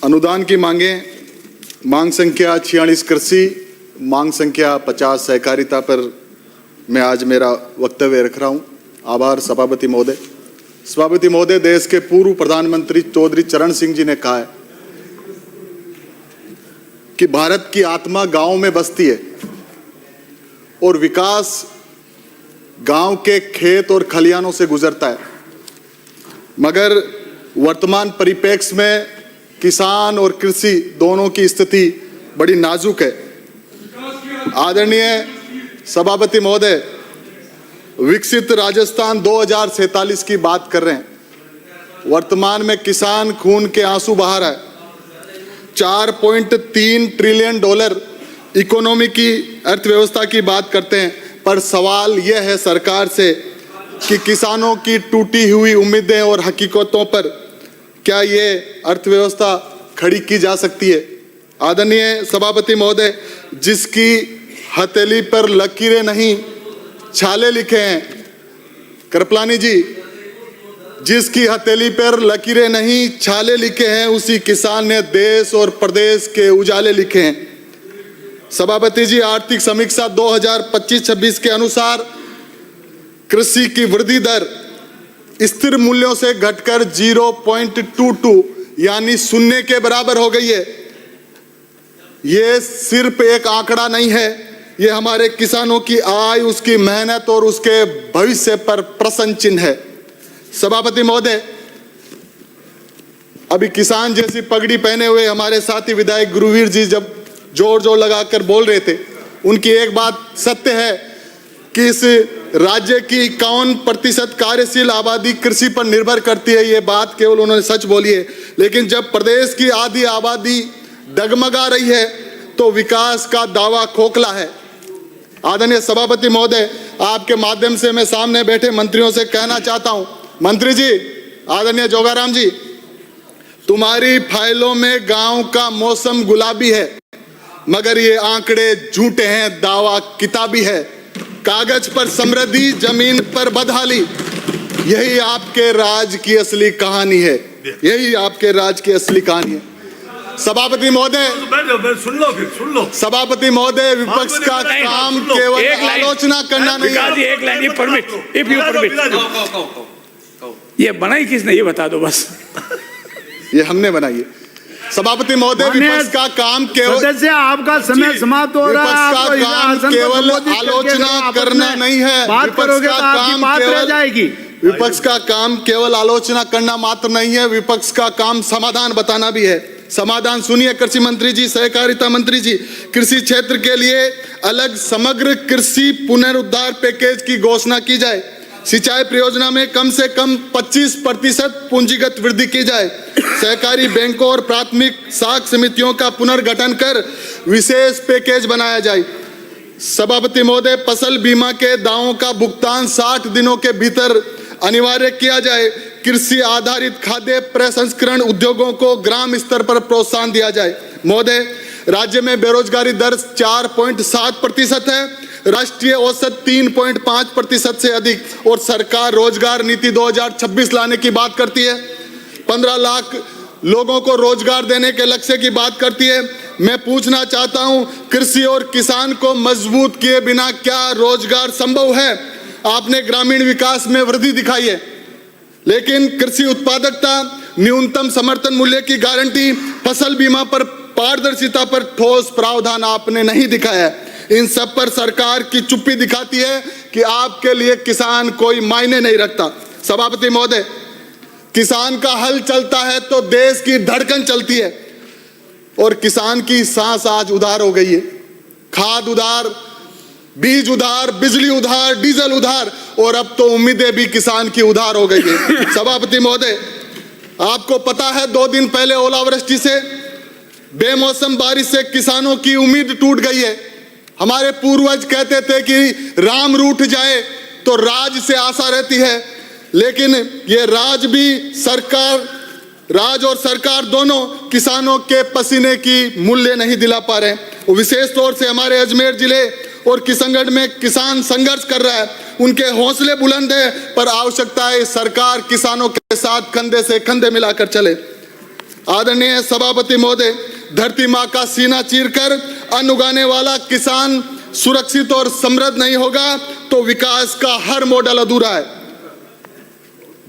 अनुदान की मांग संख्या 46 कृषि, मांग संख्या 50 सहकारिता पर मैं आज मेरा वक्तव्य रख रहा हूं। आभार सभापति महोदय। सभापति महोदय, देश के पूर्व प्रधानमंत्री चौधरी चरण सिंह जी ने कहा है कि भारत की आत्मा गांव में बसती है और विकास गांव के खेत और खलिहानों से गुजरता है, मगर वर्तमान परिप्रेक्ष्य में किसान और कृषि दोनों की स्थिति बड़ी नाजुक है। आदरणीय सभापति महोदय, विकसित राजस्थान 2047 की बात कर रहे हैं। वर्तमान में किसान खून के आंसू बहा रहा है। 4.3 ट्रिलियन डॉलर इकोनॉमी की अर्थव्यवस्था की बात करते हैं, पर सवाल यह है सरकार से कि किसानों की टूटी हुई उम्मीदें और हकीकतों पर क्या ये अर्थव्यवस्था खड़ी की जा सकती है। आदरणीय सभापति महोदय, जिसकी हथेली पर लकीरें नहीं छाले लिखे हैं, कृपलानी जी, जिसकी हथेली पर लकीरें नहीं छाले लिखे हैं, उसी किसान ने देश और प्रदेश के उजाले लिखे हैं। सभापति जी, आर्थिक समीक्षा 2025-26 के अनुसार कृषि की वृद्धि दर स्थिर मूल्यों से घटकर 0.22 यानी शून्य के बराबर हो गई है। ये सिर्फ एक आंकड़ा नहीं है, ये हमारे किसानों की आय, उसकी मेहनत और उसके भविष्य पर प्रश्न चिन्ह है। सभापति महोदय, अभी किसान जैसी पगड़ी पहने हुए हमारे साथी विधायक गुरुवीर जी जब जोर जोर लगाकर बोल रहे थे, उनकी एक बात सत्य है कि इस राज्य की 51% कार्यशील आबादी कृषि पर निर्भर करती है। ये बात केवल उन्होंने सच बोली है, लेकिन जब प्रदेश की आधी आबादी डगमगा रही है तो विकास का दावा खोखला है। आदरणीय सभापति महोदय, आपके माध्यम से मैं सामने बैठे मंत्रियों से कहना चाहता हूं, मंत्री जी, आदरणीय जोगाराम जी, तुम्हारी फाइलों में गांव का मौसम गुलाबी है, मगर ये आंकड़े झूठे हैं, दावा किताबी है। कागज पर समृद्धि, जमीन पर बदहाली, यही आपके राज की असली कहानी है, यही आपके राज की असली कहानी है। सभापति महोदय, सुन लो सभापति महोदय, विपक्ष का काम केवल आलोचना करना नहीं है। एक line permit, if you permit. ये बनाई किसने, ये बता दो बस। ये हमने बनाई है। सभापति महोदय, विपक्ष का काम केवल सदस्य, आपका समय समाप्त हो रहा है। विपक्ष का काम केवल आलोचना करना नहीं है। बात करोगे तो आपकी बात रह जाएगी। विपक्ष का काम केवल आलोचना करना मात्र नहीं है, विपक्ष का काम समाधान बताना भी है। समाधान सुनिए कृषि मंत्री जी, सहकारिता मंत्री जी, कृषि क्षेत्र के लिए अलग समग्र कृषि पुनरुद्धार पैकेज की घोषणा की जाए। सिंचाई परियोजना में कम से कम 25% पूंजीगत वृद्धि की जाए। सहकारी बैंकों और प्राथमिक साख समितियों का पुनर्गठन कर विशेष पैकेज बनाया जाए। सभापति महोदय, फसल बीमा के दावों का भुगतान 60 दिनों के भीतर अनिवार्य किया जाए। कृषि आधारित खाद्य प्रसंस्करण उद्योगों को ग्राम स्तर पर प्रोत्साहन दिया जाए। महोदय, राज्य में बेरोजगारी दर 4.7% है, राष्ट्रीय औसत 3.5% से अधिक, और सरकार रोजगार नीति 2026 लाने की बात करती है। 15 लाख लोगों को रोजगार देने के लक्ष्य की बात करती है। मैं पूछना चाहता हूं, कृषि और किसान को मजबूत किए बिना क्या रोजगार संभव है? आपने ग्रामीण विकास में वृद्धि दिखाई है, लेकिन कृषि उत्पादकता, न्यूनतम समर्थन मूल्य की गारंटी, फसल बीमा पर पारदर्शिता पर ठोस प्रावधान आपने नहीं दिखाया है। इन सब पर सरकार की चुप्पी दिखाती है कि आपके लिए किसान कोई मायने नहीं रखता। सभापति महोदय, किसान का हल चलता है तो देश की धड़कन चलती है, और किसान की सांस आज उधार हो गई है। खाद उधार, बीज उधार, बिजली उधार, डीजल उधार, और अब तो उम्मीदें भी किसान की उधार हो गई है। सभापति महोदय, आपको पता है 2 दिन पहले ओलावृष्टि से, बेमौसम बारिश से किसानों की उम्मीद टूट गई है। हमारे पूर्वज कहते थे कि राम रूठ जाए तो राज से आशा रहती है, लेकिन ये राज और सरकार दोनों किसानों के पसीने की मूल्य नहीं दिला पा रहे। विशेष तौर से हमारे अजमेर जिले और किशनगढ़ में किसान संघर्ष कर रहा है। उनके हौसले बुलंद है, पर आवश्यकता है सरकार किसानों के साथ कंधे से कंधे मिलाकर चले। आदरणीय सभापति महोदय, धरती माँ का सीना चीरकर अन्न उगाने वाला किसान सुरक्षित और समृद्ध नहीं होगा तो विकास का हर मॉडल अधूरा है।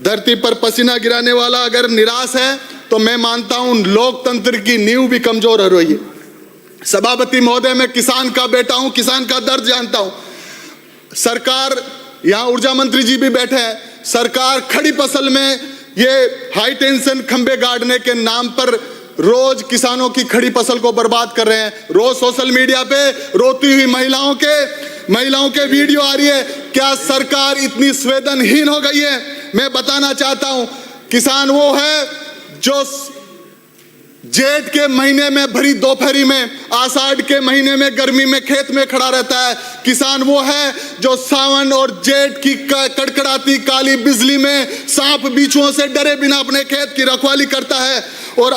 धरती पर पसीना गिराने वाला अगर निराश है तो मैं मानता हूं लोकतंत्र की नींव भी कमजोर हो रही है। सभापति महोदय, मैं किसान का बेटा हूं, किसान का दर्द जानता हूं। सरकार, यहां ऊर्जा मंत्री जी भी बैठे हैं, सरकार खड़ी फसल में ये हाई टेंशन खंबे गाड़ने के नाम पर रोज किसानों की खड़ी फसल को बर्बाद कर रहे हैं। रोज सोशल मीडिया पे रोती हुई महिलाओं के वीडियो आ रही है। क्या सरकार इतनी संवेदनहीन हो गई है? मैं बताना चाहता हूं, किसान वो है जो जेठ के महीने में भरी दोपहरी में, आषाढ़ के महीने में गर्मी में खेत में खड़ा रहता है। किसान वो है जो सावन और जेठ की कड़कड़ाती काली बिजली में सांप बिच्छुओं से डरे बिना अपने खेत की रखवाली करता है। और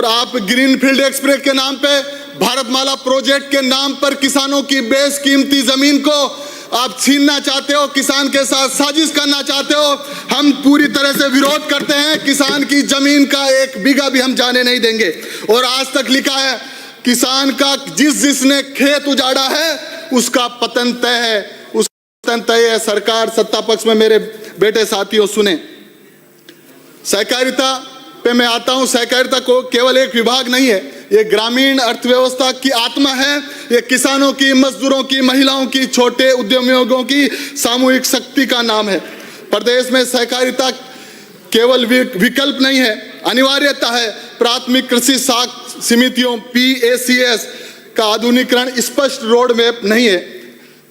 आप ग्रीनफील्ड एक्सप्रेस के नाम पे, भारतमाला प्रोजेक्ट के नाम पर किसानों की बेशकीमती जमीन को आप छीनना चाहते हो, किसान के साथ साजिश करना चाहते हो। हम पूरी तरह से विरोध करते हैं। किसान की जमीन का एक बीघा भी हम जाने नहीं देंगे। और आज तक लिखा है, किसान का जिसने खेत उजाड़ा है उसका पतन तय है, उसका पतन तय है। सरकार सत्ता पक्ष में मेरे बेटे साथियों सुने, सहकारिता पे मैं आता हूं। सहकारिता को केवल एक विभाग नहीं है, ये ग्रामीण अर्थव्यवस्था की आत्मा है। ये किसानों की, मजदूरों की, महिलाओं की, छोटे उद्यमियों की सामूहिक शक्ति का नाम है। प्रदेश में सहकारिता केवल विकल्प नहीं है, अनिवार्यता है। प्राथमिक कृषि साख समितियों PACS का आधुनिकीकरण स्पष्ट रोड मैप नहीं है।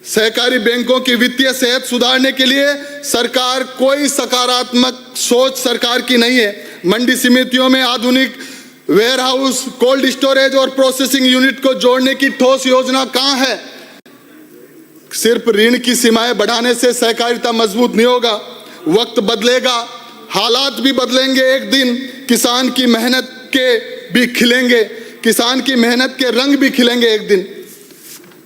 सहकारी बैंकों की वित्तीय सेहत सुधारने के लिए सरकार कोई सकारात्मक सोच सरकार की नहीं है। मंडी समितियों में आधुनिक वेयर हाउस, कोल्ड स्टोरेज और प्रोसेसिंग यूनिट को जोड़ने की ठोस योजना कहां है? सिर्फ ऋण की सीमाएं बढ़ाने से सहकारिता मजबूत नहीं होगा। वक्त बदलेगा, हालात भी बदलेंगे। एक दिन किसान की मेहनत के भी खिलेंगे, किसान की मेहनत के रंग भी खिलेंगे एक दिन।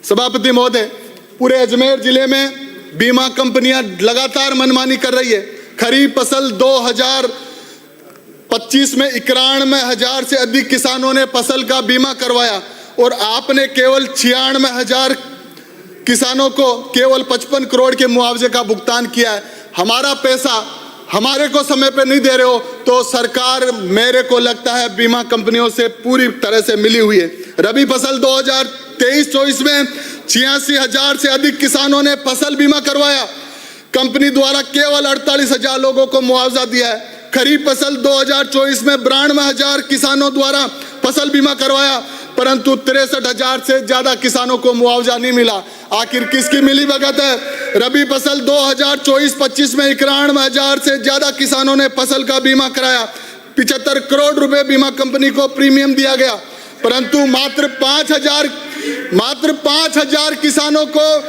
सभापति महोदय, पूरे अजमेर जिले में बीमा कंपनियां लगातार मनमानी कर रही है। खरीफ फसल 2025 में 91,000 से अधिक किसानों ने फसल का बीमा करवाया और आपने केवल 96,000 किसानों को केवल 55 करोड़ के मुआवजे का भुगतान किया है। हमारा पैसा हमारे को समय पे नहीं दे रहे हो तो सरकार, मेरे को लगता है, बीमा कंपनियों से पूरी तरह से मिली हुई है। रबी फसल 2023-24 में 86,000 से अधिक किसानों ने फसल बीमा करवाया। कंपनी द्वारा केवल 48,000 लोगों को मुआवजा दिया है। खरीफ फसल 2024 में 92,000 किसानों द्वारा फसल बीमा करवाया, परंतु 63,000 से ज्यादा किसानों को मुआवजा नहीं मिला। आखिर किसकी मिली भगत है? रबी फसल 2024-25 में 91,000 से ज्यादा किसानों ने फसल का बीमा कराया। 75 करोड़ रुपए बीमा कंपनी को प्रीमियम दिया गया, परंतु मात्र 5,000 किसानों को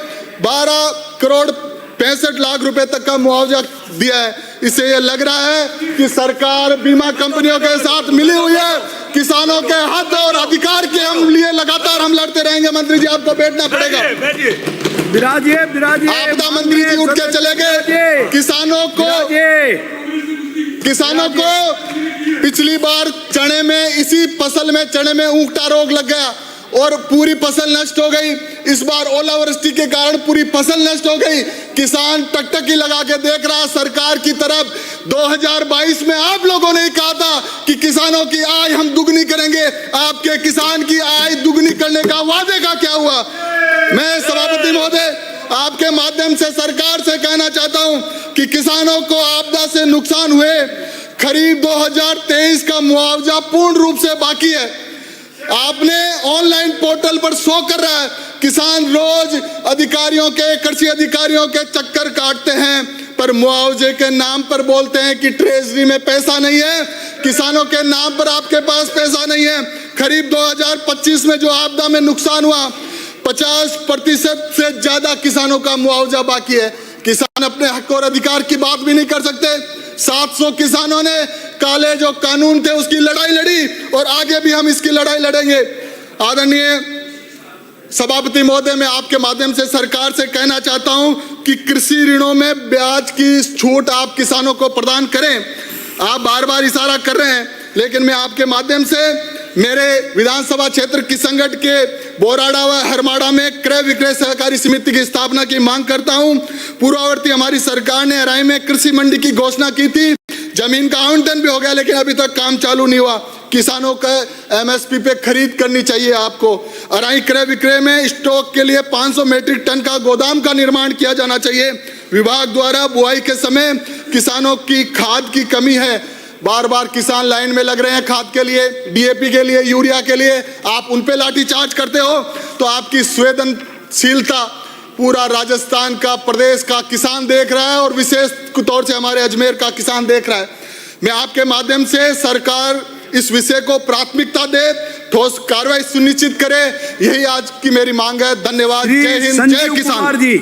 12 करोड़ 65 लाख रुपए तक का मुआवजा दिया है। इससे यह लग रहा है कि सरकार बीमा कंपनियों के साथ मिली हुई है। किसानों के हक और अधिकार के हम लिए लगातार हम लड़ते रहेंगे। मंत्री जी, आपको बैठना पड़ेगा। विराजिए आपदा मंत्री जी उठ के चले गए। किसानों को पिछली बार चने में, इसी फसल में चने में ऊंगटा रोग लग गया और पूरी फसल नष्ट हो गई। इस बार ओलावृष्टि के कारण पूरी फसल नष्ट हो गई। किसान टकटकी लगा के देख रहा सरकार की तरफ। 2022 में आप लोगों ने कहा था कि किसानों की आय हम दुगनी करेंगे। आपके किसान की आय दुगनी करने का वादे का क्या हुआ? मैं सभापति महोदय आपके माध्यम से सरकार से कहना चाहता हूं कि किसानों को आपदा से नुकसान हुए खरीफ 2023 का मुआवजा पूर्ण रूप से बाकी है। आपने ऑनलाइन पोर्टल पर शो कर रहा है। किसान रोज अधिकारियों के, कृषि अधिकारियों के चक्कर काटते हैं, पर मुआवजे के नाम पर बोलते हैं कि ट्रेजरी में पैसा नहीं है। किसानों के नाम पर आपके पास पैसा नहीं है। खरीफ 2025 में जो आपदा में नुकसान हुआ, 50% से ज्यादा किसानों का मुआवजा बाकी है। किसान अपने हक और अधिकार की बात भी नहीं कर सकते। 700 किसानों ने काले जो कानून थे उसकी लड़ाई लड़ी और आगे भी हम इसकी लड़ाई लड़ेंगे। आदरणीय सभापति महोदय, मैं आपके माध्यम से सरकार से कहना चाहता हूं कि कृषि ऋणों में ब्याज की छूट आप किसानों को प्रदान करें। आप बार बार इशारा कर रहे हैं, लेकिन मैं आपके माध्यम से मेरे विधानसभा क्षेत्र किशनगढ़ के बोराड़ा व हरमाड़ा में क्रय विक्रय सहकारी समिति की स्थापना की मांग करता हूं। पूर्ववर्ती हमारी सरकार ने अराई में कृषि मंडी की घोषणा की थी, जमीन का आवंटन भी हो गया, लेकिन अभी तक काम चालू नहीं हुआ। किसानों का एमएसपी पे खरीद करनी चाहिए आपको। अराई क्रय विक्रय में स्टॉक के लिए 500 मीट्रिक टन का गोदाम का निर्माण किया जाना चाहिए। विभाग द्वारा बुआई के समय किसानों की खाद की कमी है, बार बार किसान लाइन में लग रहे हैं खाद के लिए, डीएपी के लिए, यूरिया के लिए, आप उन पे लाठीचार्ज करते हो। तो आपकी संवेदनशीलता पूरा राजस्थान का, प्रदेश का किसान देख रहा है और विशेष तौर से हमारे अजमेर का किसान देख रहा है। मैं आपके माध्यम से सरकार इस विषय को प्राथमिकता दे, ठोस कार्रवाई सुनिश्चित करे, यही आज की मेरी मांग है। धन्यवाद। जय हिंद, जय किसान। जी।